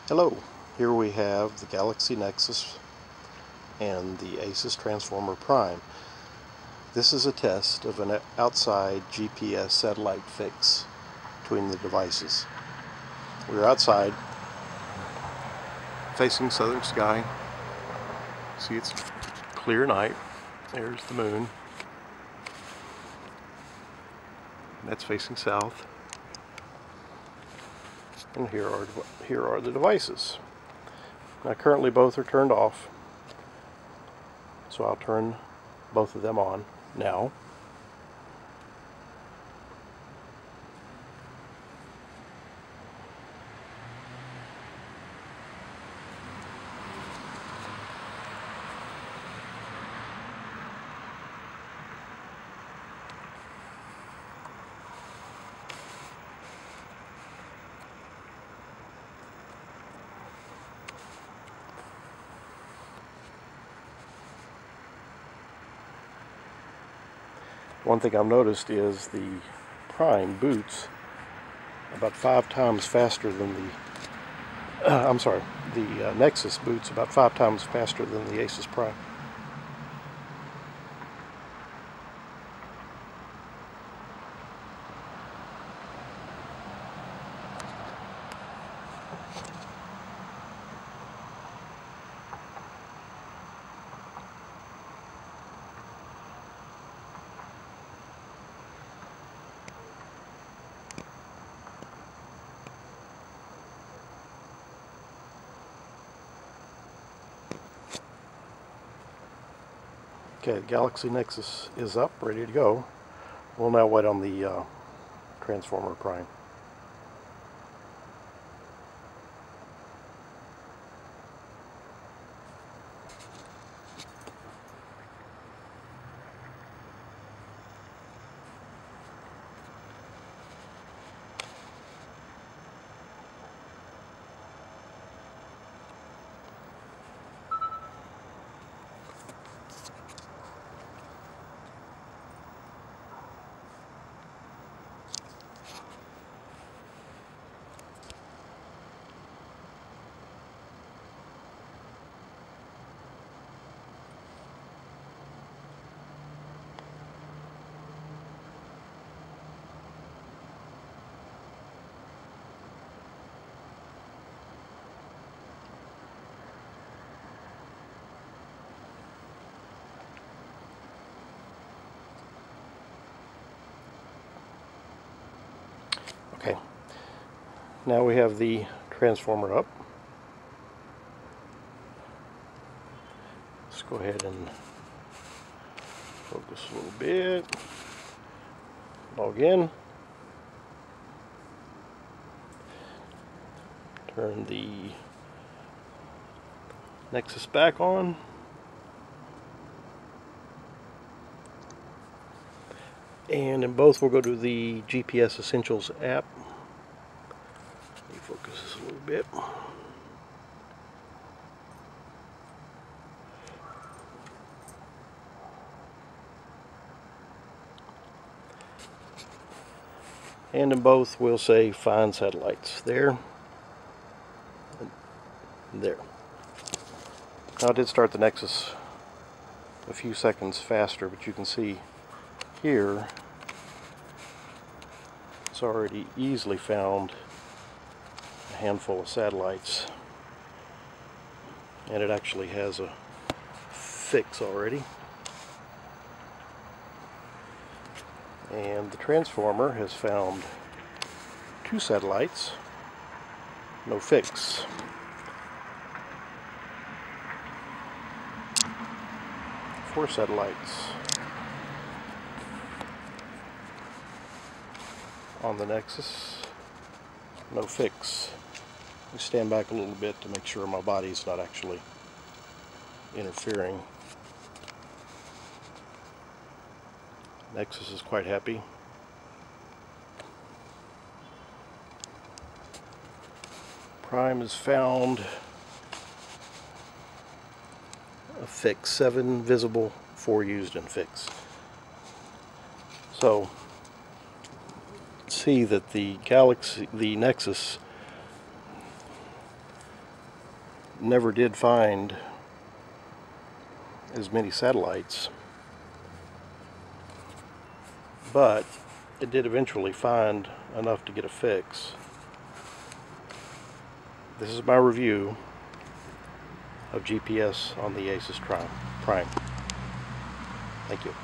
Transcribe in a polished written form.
Hello, here we have the Galaxy Nexus and the ASUS Transformer Prime. This is a test of an outside GPS satellite fix between the devices. We're outside, facing southern sky. See, it's clear night. There's the moon. That's facing south. And here are the devices. Now currently both are turned off, so I'll turn both of them on now. One thing I've noticed is the Prime boots about 5 times faster than the Nexus boots about 5 times faster than the ASUS Prime. Okay, the Galaxy Nexus is up, ready to go. We'll now wait on the Transformer Prime. Okay, now we have the Transformer up. Let's go ahead and focus a little bit. Log in. Turn the Nexus back on. And in both we'll go to the GPS Essentials app. Let me focus this a little bit. And in both we'll say find satellites. There. And there. Now I did start the Nexus a few seconds faster, but you can see here it's already easily found a handful of satellites, and it actually has a fix already. And the Transformer has found 2 satellites, no fix. Four satellites on the Nexus, no fix. Let me stand back a little bit to make sure my body's not actually interfering. Nexus is quite happy. Prime has found a fix, 7 visible, 4 used in fix. So see that the Nexus never did find as many satellites, but it did eventually find enough to get a fix. This is my review of GPS on the ASUS Prime. Thank you.